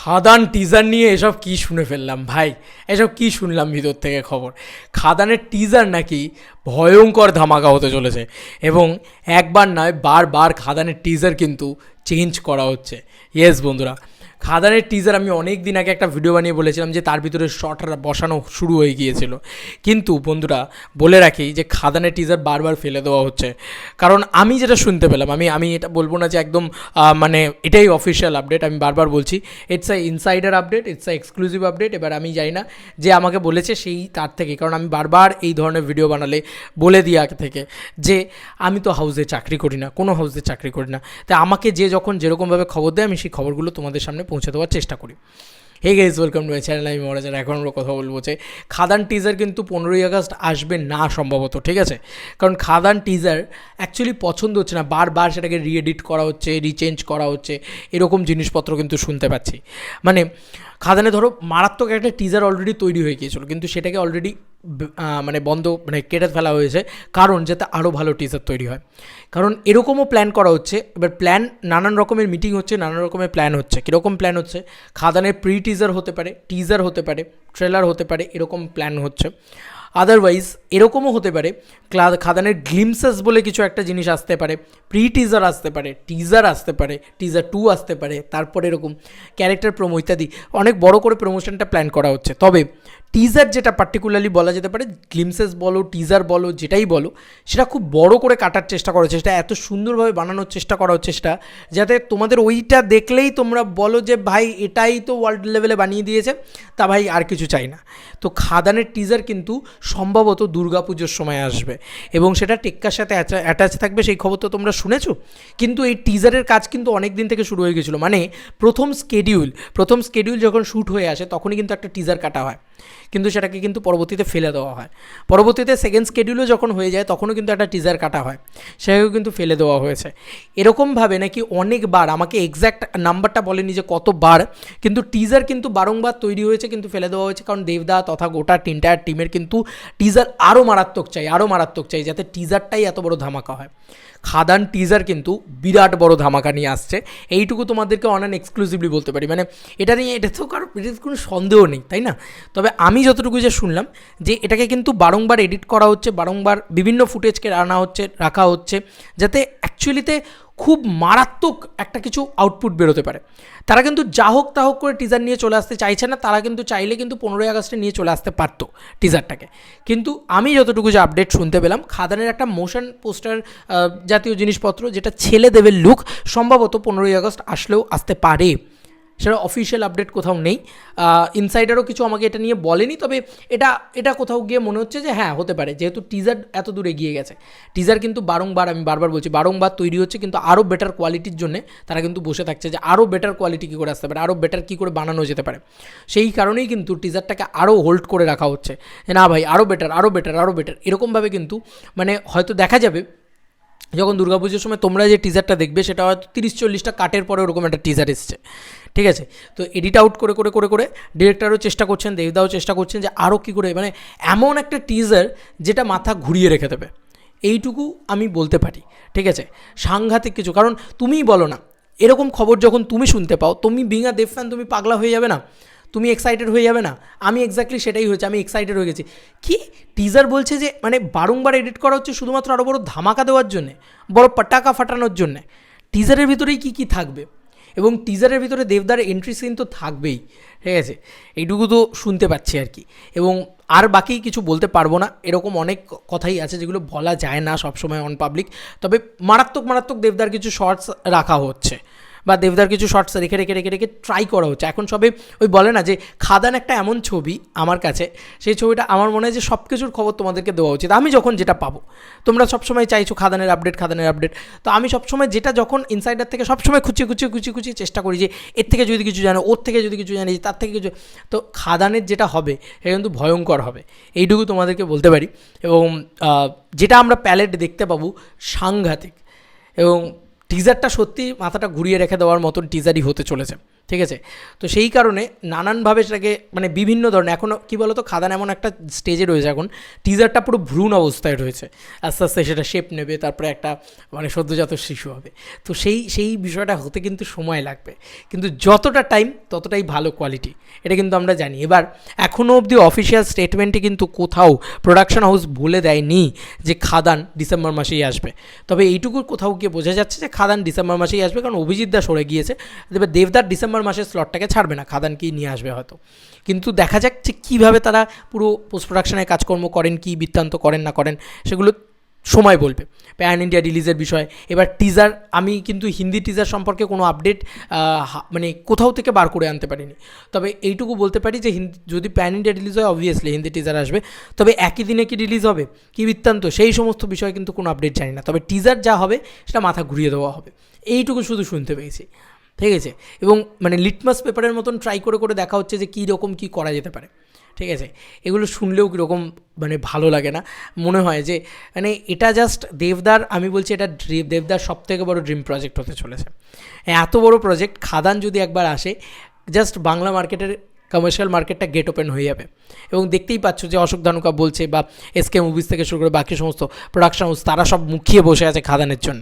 খাদান teaser নিয়ে এসব কি শুনে ফেললাম ভাই, এসব কি শুনলাম ভিতর থেকে খবর। খাদানের টিজার নাকি ভয়ঙ্কর ধামাকা হতে চলেছে এবং একবার নয় বারবার খাদানের টিজার কিন্তু চেঞ্জ করা হচ্ছে। ইয়েস বন্ধুরা, খাদানের টিজার আমি অনেক দিন আগে একটা ভিডিও বানিয়ে বলেছিলাম যে তার ভিতরে শর্টরা বসানো শুরু হয়ে গিয়েছিল, কিন্তু বন্ধুরা বলে রাখি যে খাদানের টিজার বারবার ফেলে দেওয়া হচ্ছে। কারণ আমি যেটা শুনতে পেলাম, আমি এটা বলবো না যে একদম মানে এটাই অফিসিয়াল আপডেট, আমি বারবার বলছি it's a insider update, it's a exclusive update. এবার আমি জানি না যে আমাকে বলেছে সেই তার থেকে, কারণ আমি বারবার এই ধরনের ভিডিও বানালে বলে দিই আগে থেকে যে আমি তো হাউসে চাকরি করি না, কোনো হাউসে চাকরি করি না, তাই আমাকে যে যখন যেরকমভাবে খবর দেয় আমি সেই খবরগুলো তোমাদের সামনে পৌঁছে দেওয়ার চেষ্টা করি। Hey guys, welcome to my channel. আমি মহারাজার। এখন আমরা কথা বলবো যে খাদান টিজার কিন্তু 15ই আগস্ট আসবে না সম্ভবত, ঠিক আছে? কারণ খাদান টিজার অ্যাকচুয়ালি পছন্দ হচ্ছে না, বারবার সেটাকে রিএডিট করা হচ্ছে, রিচেঞ্জ করা হচ্ছে, এরকম জিনিসপত্র কিন্তু শুনতে পাচ্ছি। মানে খাদানে ধরো মারাত্মক একটা টিজার অলরেডি তৈরি হয়ে গিয়েছিল, কিন্তু সেটাকে অলরেডি মানে কেটে ফেলা হয়েছে, কারণ যাতে আরও ভালো টিজার তৈরি হয়। কারণ এরকমও প্ল্যান করা হচ্ছে, এবার প্ল্যান নানান রকমের মিটিং হচ্ছে, নানান রকমের প্ল্যান হচ্ছে। কীরকম প্ল্যান হচ্ছে? খাদানের প্রি টিজার হতে পারে, টিজার হতে পারে, ট্রেলার হতে পারে, এরকম প্ল্যান হচ্ছে। আদারওয়াইজ এরকমও হতে পারে খাদানের গ্লিমসেস বলে কিছু একটা জিনিস আসতে পারে, প্রি টিজার আসতে পারে, টিজার আসতে পারে, টিজার 2 আসতে পারে, তারপরে এরকম ক্যারেক্টার প্রোমো ইত্যাদি অনেক বড় করে প্রমোশনটা প্ল্যান করা হচ্ছে। তবে টিজার যেটা পার্টিকুলারলি বলা যেতে পারে, গ্লিমসেস বলো, টিজার বলো, যেটাই বলো, সেটা খুব বড় করে কাটার চেষ্টা করা হচ্ছে, সেটা এত সুন্দরভাবে বানানোর চেষ্টা করা হচ্ছে সেটা, যাতে তোমাদের ওইটা দেখলেই তোমরা বলো যে ভাই এটাই তো ওয়ার্ল্ড লেভেলে বানিয়ে দিয়েছে, তা ভাই আর কিছু চাই না। তো খাদানের টিজার কিন্তু সম্ভবত দুর্গাপুজোর সময় আসবে এবং সেটা টেক্কার সাথে অ্যাটাচ থাকবে, সেই খবর তো তোমরা শুনেছো। কিন্তু এই টিজারের কাজ কিন্তু অনেক দিন থেকে শুরু হয়ে গেছিলো, মানে প্রথম স্কেডিউল যখন শ্যুট হয়ে আসে তখনই কিন্তু একটা টিজার কাটা হয়, কিন্তু সেটাকে কিন্তু পরবর্তীতে ফেলে দেওয়া হয়। পরবর্তীতে সেকেন্ড স্কেডিউলও যখন হয়ে যায় তখনও কিন্তু একটা টিজার কাটা হয়, সেটাকেও কিন্তু ফেলে দেওয়া হয়েছে। এরকমভাবে নাকি অনেকবার, আমাকে এক্স্যাক্ট নাম্বারটা বলেনি যে কতবার, কিন্তু টিজার কিন্তু বারংবার তৈরি হয়েছে কিন্তু ফেলে দেওয়া হয়েছে। কারণ দেবদা তথা গোটা এন্টায়ার টিমের কিন্তু টিজার আরও মারাত্মক চাই, যাতে টিজারটাই এত বড় ধামাকা হয়। খাদান টিজার কিন্তু বিরাট বড় ধামাকা নিয়ে আসছে, এইটুকু তোমাদেরকে অনলাইন এক্সক্লুসিভলি বলতে পারি। মানে এটা নিয়ে এটা তো কোনো সন্দেহ নেই, তাই না? তবে আমি যতটুকু যে শুনলাম যে এটাকে কিন্তু বারংবার এডিট করা হচ্ছে, বারংবার বিভিন্ন ফুটেজকে রাখা হচ্ছে, যাতে অ্যাকচুয়ালিতে খুব মারাত্মক একটা কিছু আউটপুট বেরোতে পারে। তারা কিন্তু যা হোক তা হোক করে টিজার নিয়ে চলে আসতে চাইছে না, তারা কিন্তু চাইলে কিন্তু 15ই আগস্টে নিয়ে চলে আসতে পারতো টিজারটাকে। কিন্তু আমি যতটুকু যে আপডেট শুনতে পেলাম, খাদানের একটা মোশন পোস্টার জাতীয় জিনিসপত্র, যেটা ছেলে দেবের লুক, সম্ভবত 15ই আগস্ট আসলেও আসতে পারে। সেটা অফিশিয়াল আপডেট কোথাও নেই, ইনসাইডারও কিছু আমাকে এটা নিয়ে বলেনি। তবে এটা কোথাও গিয়ে মনে হচ্ছে যে হ্যাঁ হতে পারে, যেহেতু টিজার এত দূর এগিয়ে গেছে। টিজার কিন্তু আমি বারবার বলছি বারংবার তৈরি হচ্ছে, কিন্তু আরও বেটার কোয়ালিটির জন্য তারা কিন্তু বসে থাকছে যে আরও বেটার কোয়ালিটি কী করে আসতে পারে, আরও বেটার কী করে বানানো যেতে পারে। সেই কারণেই কিন্তু টিজারটাকে আরও হোল্ড করে রাখা হচ্ছে যে না ভাই আরও বেটার এরকমভাবে কিন্তু মানে হয়তো দেখা যাবে যখন দুর্গাপুজোর সময় তোমরা যে টিজারটা দেখবে সেটা হয়তো 30-40টা কাটের পরে ওরকম একটা টিজার এসছে, ঠিক আছে? তো এডিট আউট করে ডিরেক্টরও চেষ্টা করছেন, দেবদাও চেষ্টা করছেন যে আরও কী করে, মানে এমন একটা টিজার যেটা মাথা ঘুরিয়ে রেখে দেবে, এইটুকু আমি বলতে পারি, ঠিক আছে? সাংঘাতিক কিছু। কারণ তুমিই বলো না, এরকম খবর যখন তুমি শুনতে পাও, তুমি বিং আ দেব ফ্যান, তুমি পাগলা হয়ে যাবে না? তুমি এক্সাইটেড হয়ে যাবে না? আমি এক্স্যাক্টলি সেটাই হয়েছে, আমি এক্সাইটেড হয়ে গেছি। কি টিজার বলছে যে মানে বারংবার এডিট করা হচ্ছে শুধুমাত্র আরও বড় ধামাকা দেওয়ার জন্যে, বড় পটাকা ফাটানোর জন্যে। টিজারের ভিতরেই কী থাকবে, এবং টিজারের ভিতরে দেবদার এন্ট্রি সিন তো থাকবেই, ঠিক আছে? এইটুকু তো শুনতে পাচ্ছি আর কি, এবং আর বাকি কিছু বলতে পারবো না। এরকম অনেক কথাই আছে যেগুলো বলা যায় না সবসময় অন পাবলিক। তবে মারাত্মক দেবদার কিছু শর্টস রাখা হচ্ছে, বা দেবদার কিছু শর্টস রেখে ট্রাই করা হচ্ছে। এখন সবে ওই বলে না যে খাদান একটা এমন ছবি আমার কাছে, সেই ছবিটা আমার মনে হয় যে সব কিছুর খবর তোমাদেরকে দেওয়া উচিত। আমি যখন যেটা পাবো, তোমরা সবসময় চাইছো খাদানের আপডেট, তো আমি সবসময় যেটা যখন ইনসাইডার থেকে সবসময় খুঁচিয়ে চেষ্টা করি যে এর থেকে যদি কিছু জানো, ওর থেকে যদি কিছু জানি, তার থেকে কিছু, তো খাদানের যেটা হবে সেটা কিন্তু ভয়ঙ্কর হবে, এইটুকু তোমাদেরকে বলতে পারি। এবং যেটা আমরা প্যালেট দেখতে পাবো সাংঘাতিক, এবং টিজারটা সত্যি মাথাটা ঘুরিয়ে রেখে দেওয়ার মতন টিজারই হতে চলেছে। ঠিক আছে? তো সেই কারণে নানানভাবে সেটাকে মানে বিভিন্ন ধরনের এখনও কী বলো তো, খাদান এমন একটা স্টেজে রয়েছে এখন, টিজারটা পুরো ভ্রূণ অবস্থায় রয়েছে, আস্তে আস্তে সেটা শেপ নেবে, তারপরে একটা মানে সদ্যজাত শিশু হবে। তো সেই বিষয়টা হতে কিন্তু সময় লাগবে, কিন্তু যতটা টাইম ততটাই ভালো কোয়ালিটি, এটা কিন্তু আমরা জানি। এবার এখনও অবধি অফিসিয়াল স্টেটমেন্টে কিন্তু কোথাও প্রোডাকশন হাউস বলে দেয়নি যে খাদান ডিসেম্বর মাসেই আসবে। তবে এইটুকু কোথাও গিয়ে বোঝা যাচ্ছে যে খাদান ডিসেম্বর মাসেই আসবে, কারণ অভিজিৎ দা সরে গিয়েছে। এবার দেবদার ডিসেম্বর মাসের স্লটটাকে ছাড়বে না, খাদানকেই নিয়ে আসবে হয়তো। কিন্তু দেখা যাক যে কীভাবে তারা পুরো পোস্ট প্রোডাকশনের কাজকর্ম করেন, কী বৃত্তান্ত করেন না করেন, সেগুলো সময় বলবে। প্যান ইন্ডিয়া রিলিজের বিষয়, এবার টিজার, আমি কিন্তু হিন্দি টিজার সম্পর্কে কোনো আপডেট মানে কোথাও থেকে বার করে আনতে পারিনি। তবে এইটুকু বলতে পারি যে যদি প্যান ইন্ডিয়া রিলিজ হয় অবভিয়াসলি হিন্দি টিজার আসবে, তবে একই দিনে কি রিলিজ হবে, কী বৃত্তান্ত, সেই সমস্ত বিষয়ে কিন্তু কোনো আপডেট জানি না। তবে টিজার যা হবে সেটা মাথা ঘুরিয়ে দেওয়া হবে, এইটুকু শুধু শুনতে পেয়েছি। ঠিক আছে? এবং মানে লিটমাস পেপারের মতন ট্রাই করে করে দেখা হচ্ছে যে কী রকম কী করা যেতে পারে। ঠিক আছে? এগুলো শুনলেও কীরকম মানে ভালো লাগে না, মনে হয় যে মানে এটা জাস্ট দেবদার, আমি বলছি এটা দেবদার সবথেকে বড় ড্রিম প্রজেক্ট হতে চলেছে। এত বড় প্রজেক্ট খাদান যদি একবার আসে, জাস্ট বাংলা মার্কেটের কমার্শিয়াল মার্কেটটা গেট ওপেন হয়ে যাবে। এবং দেখতেই পাচ্ছ যে অশোক ধানুকা বলছে, বা এসকে মুভিজ থেকে শুরু করে বাকি সমস্ত প্রোডাকশন হাউস, তারা সব মুখিয়ে বসে আছে খাদানের জন্য।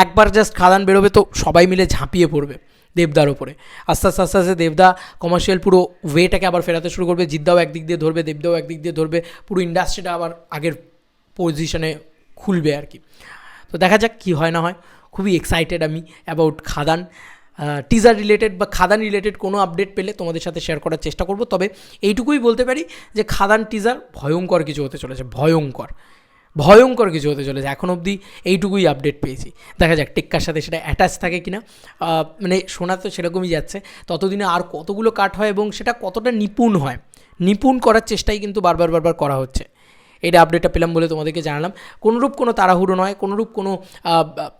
একবার জাস্ট খাদান বেরোবে তো সবাই মিলে ঝাঁপিয়ে পড়বে দেবদার ওপরে। আস্তে আস্তে আস্তে আস্তে দেবদা কমার্শিয়াল পুরো ওয়েটাকে আবার ফেরাতে শুরু করবে, জিদ্দাও একদিক দিয়ে ধরবে, দেবদাও একদিক দিয়ে ধরবে, পুরো ইন্ডাস্ট্রিটা আবার আগের পজিশনে খুলবে আর কি। তো দেখা যাক কী হয় না হয়। খুবই এক্সাইটেড আমি অ্যাবাউট খাদান। টিজার রিলেটেড বা খাদান রিলেটেড কোনো আপডেট পেলে তোমাদের সাথে শেয়ার করার চেষ্টা করব। তবে এইটুকুই বলতে পারি যে খাদান টিজার ভয়ঙ্কর কিছু হতে চলেছে, ভয়ঙ্কর কিছু হতে চলেছে। এখন অবধি এইটুকুই আপডেট পেয়েছি, দেখা যাক টেক্কার সাথে সেটা অ্যাটাচ থাকে কিনা। মানে শোনা তো সেরকমই যাচ্ছে, ততদিনে আর কতগুলো কাট হয় এবং সেটা কতটা নিপুণ হয়, নিপুণ করার চেষ্টাই কিন্তু বারবার করা হচ্ছে। এটা আপডেটটা পেলাম বলে তোমাদেরকে জানালাম। কোনোরূপ কোনো তাড়াহুড়ো নয়, কোনোরূপ কোনো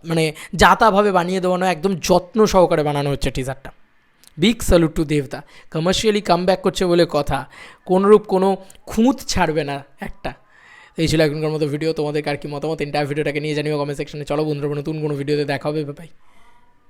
মানে যাতাভাবে বানিয়ে দেওয়া নয়, একদম যত্ন সহকারে বানানো হচ্ছে টিজারটা। বিগ স্যালুট টু দেবদা, কমার্শিয়ালি কাম ব্যাক করছে বলে কথা, কোনোরূপ কোনো খুঁত ছাড়বে না একটা। এই ছিল এখনকার মতো ভিডিও। তোমাদের আর কি মতামত এন্টায়ার ভিডিওটাকে নিয়ে জানিও কমেন্ট সেকশনে। চলো বন্ধুরা, নতুন কোনো ভিডিওতে দেখা হবে, বাই।